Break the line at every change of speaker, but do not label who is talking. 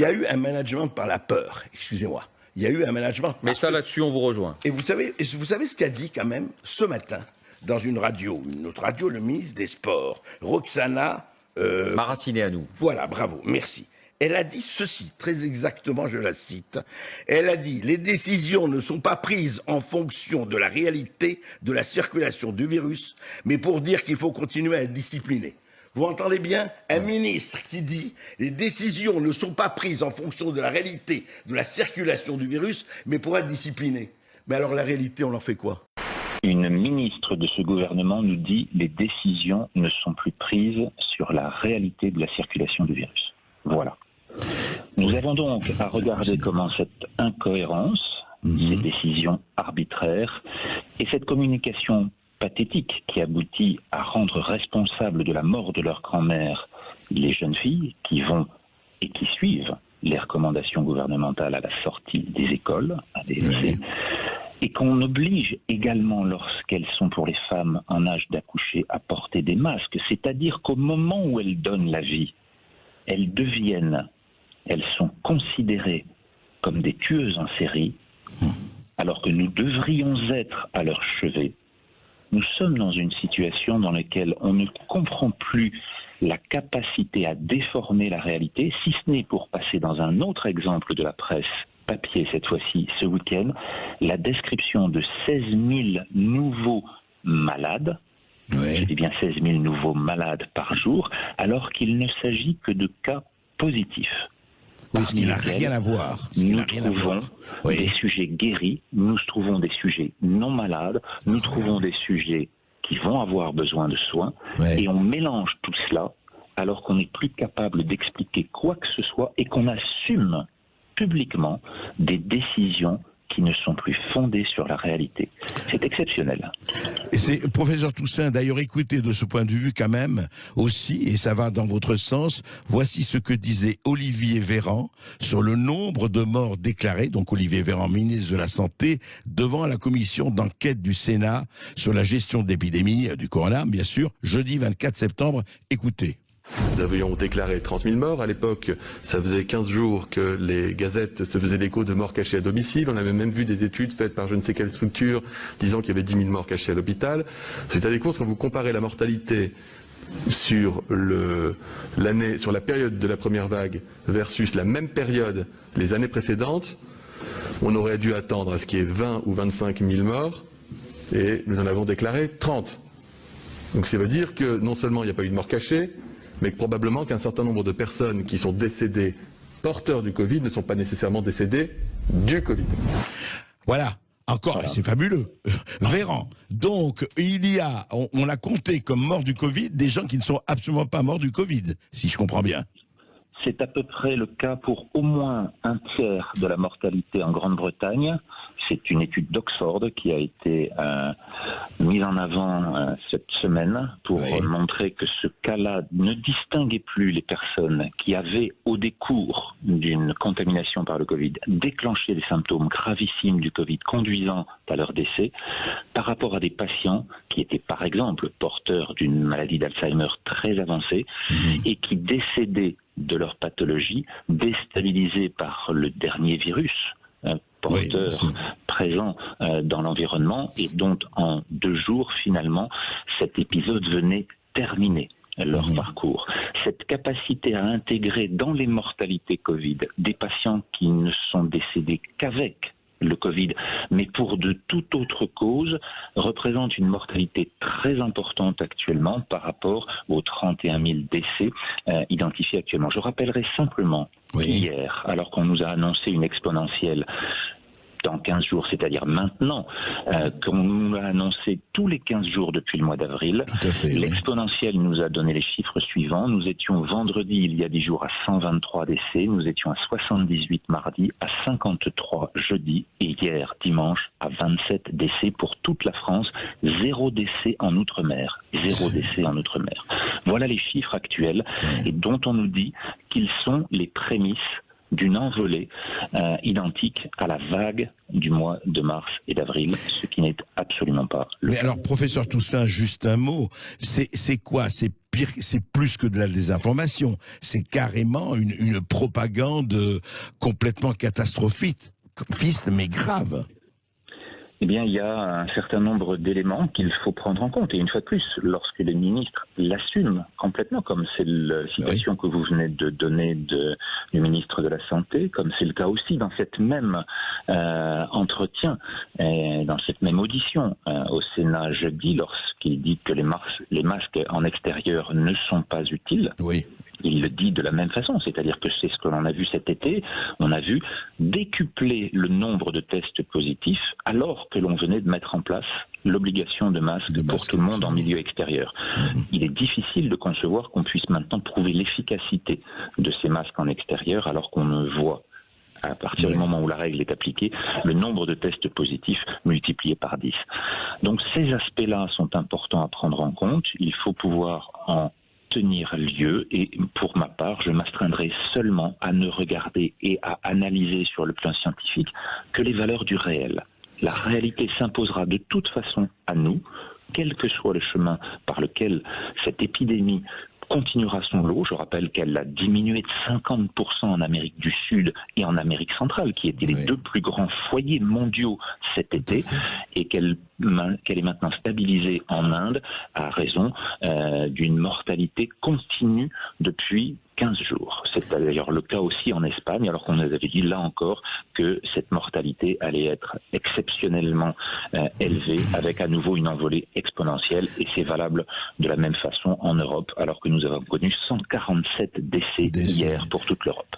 y a eu un management par la peur, excusez-moi. Il y a eu un management...
Mais ça, là-dessus, on vous rejoint.
Et vous savez ce qu'a dit quand même ce matin, dans une autre radio, le ministre des Sports, Roxana...
Maraciné à nous.
Voilà, bravo, merci. Elle a dit ceci, très exactement, je la cite. Elle a dit « Les décisions ne sont pas prises en fonction de la réalité de la circulation du virus, mais pour dire qu'il faut continuer à être discipliné. » Vous entendez bien? Un ministre qui dit « Les décisions ne sont pas prises en fonction de la réalité de la circulation du virus, mais pour être discipliné. » Mais alors la réalité, on en fait quoi?
Une ministre de ce gouvernement nous dit « Les décisions ne sont plus prises sur la réalité de la circulation du virus. » Voilà. Nous avons donc à regarder comment cette incohérence, ces décisions arbitraires et cette communication pathétique qui aboutit à rendre responsables de la mort de leur grand-mère les jeunes filles qui vont et qui suivent les recommandations gouvernementales à la sortie des écoles, à des lycées, et qu'on oblige également lorsqu'elles sont pour les femmes en âge d'accoucher à porter des masques, c'est-à-dire qu'au moment où elles donnent la vie, elles sont considérées comme des tueuses en série, alors que nous devrions être à leur chevet. Nous sommes dans une situation dans laquelle on ne comprend plus la capacité à déformer la réalité, si ce n'est pour passer dans un autre exemple de la presse, papier cette fois-ci, ce week-end, la description de 16 000 nouveaux malades, je dis bien 16 000 nouveaux malades par jour, alors qu'il ne s'agit que de cas positifs.
Oui, ce qui n'a rien à voir.
Nous trouvons des sujets guéris, nous trouvons des sujets non malades, nous trouvons des sujets qui vont avoir besoin de soins, et on mélange tout cela alors qu'on n'est plus capable d'expliquer quoi que ce soit et qu'on assume publiquement des décisions qui ne sont plus fondées sur la réalité. C'est exceptionnel.
Et c'est, professeur Toussaint, d'ailleurs, écoutez de ce point de vue quand même aussi, et ça va dans votre sens, voici ce que disait Olivier Véran sur le nombre de morts déclarés, donc Olivier Véran, ministre de la Santé, devant la commission d'enquête du Sénat sur la gestion de l'épidémie du corona, bien sûr, jeudi 24 septembre. Écoutez.
Nous avions déclaré 30 000 morts. À l'époque, ça faisait 15 jours que les gazettes se faisaient l'écho de morts cachées à domicile. On avait même vu des études faites par je ne sais quelle structure disant qu'il y avait 10 000 morts cachées à l'hôpital. Résultat des courses, quand vous comparez la mortalité sur la période de la première vague versus la même période les années précédentes, on aurait dû attendre à ce qu'il y ait 20 ou 25 000 morts et nous en avons déclaré 30. Donc ça veut dire que non seulement il n'y a pas eu de morts cachées, mais probablement qu'un certain nombre de personnes qui sont décédées porteurs du Covid ne sont pas nécessairement décédées du Covid.
Voilà. Encore, c'est fabuleux. Véran. Donc, on a compté comme morts du Covid des gens qui ne sont absolument pas morts du Covid, si je comprends bien.
C'est à peu près le cas pour au moins un tiers de la mortalité en Grande-Bretagne. C'est une étude d'Oxford qui a été mise en avant cette semaine pour montrer que ce cas-là ne distinguait plus les personnes qui avaient, au décours d'une contamination par le Covid, déclenché des symptômes gravissimes du Covid conduisant à leur décès, par rapport à des patients qui étaient par exemple porteurs d'une maladie d'Alzheimer très avancée et qui décédaient de leur pathologie, déstabilisés par le dernier virus porteur présent dans l'environnement, et dont en 2 jours, finalement, cet épisode venait terminer leur parcours. Cette capacité à intégrer dans les mortalités Covid des patients qui ne sont décédés qu'avec le Covid, mais pour de toute autre cause, représente une mortalité très importante actuellement par rapport aux 31 000 décès identifiés actuellement. Je rappellerai simplement qu'hier, alors qu'on nous a annoncé une exponentielle dans 15 jours, c'est-à-dire maintenant, qu'on nous a annoncé tous les 15 jours depuis le mois d'avril. L'exponentielle nous a donné les chiffres suivants. Nous étions vendredi, il y a 10 jours, à 123 décès. Nous étions à 78 mardi, à 53 jeudi, et hier, dimanche, à 27 décès pour toute la France. 0 décès en Outre-mer. 0 décès en Outre-mer. Voilà les chiffres actuels, et dont on nous dit qu'ils sont les prémices d'une envolée identique à la vague du mois de mars et d'avril, ce qui n'est absolument pas le cas.
Mais alors, professeur Toussaint, juste un mot, c'est quoi? C'est pire, c'est plus que de la désinformation. C'est carrément une propagande complètement catastrophiste, mais grave.
Eh bien, il y a un certain nombre d'éléments qu'il faut prendre en compte. Et une fois de plus, lorsque les ministres l'assument complètement, comme c'est la citation que vous venez de donner du ministre de la Santé, comme c'est le cas aussi dans cette même entretien, dans cette même audition au Sénat jeudi, lorsqu'il dit que les masques en extérieur ne sont pas utiles.
Oui.
Il le dit de la même façon, c'est-à-dire que c'est ce que l'on a vu cet été. On a vu décupler le nombre de tests positifs alors que l'on venait de mettre en place l'obligation de masque pour tout le monde en milieu extérieur. Il est difficile de concevoir qu'on puisse maintenant prouver l'efficacité de ces masques en extérieur alors qu'on ne voit, à partir du moment où la règle est appliquée, le nombre de tests positifs multiplié par 10. Donc ces aspects-là sont importants à prendre en compte. Il faut pouvoir en tenir lieu, et pour ma part, je m'astreindrai seulement à ne regarder et à analyser sur le plan scientifique que les valeurs du réel. La réalité s'imposera de toute façon à nous, quel que soit le chemin par lequel cette épidémie continuera son lot. Je rappelle qu'elle a diminué de 50% en Amérique du Sud et en Amérique centrale, qui étaient les deux plus grands foyers mondiaux cet été, et qu'elle est maintenant stabilisée en Inde à raison d'une mortalité continue depuis 15 jours. C'est d'ailleurs le cas aussi en Espagne, alors qu'on nous avait dit là encore que cette mortalité allait être exceptionnellement élevée, avec à nouveau une envolée exponentielle, et c'est valable de la même façon en Europe, alors que nous avons connu 147 décès hier pour toute l'Europe.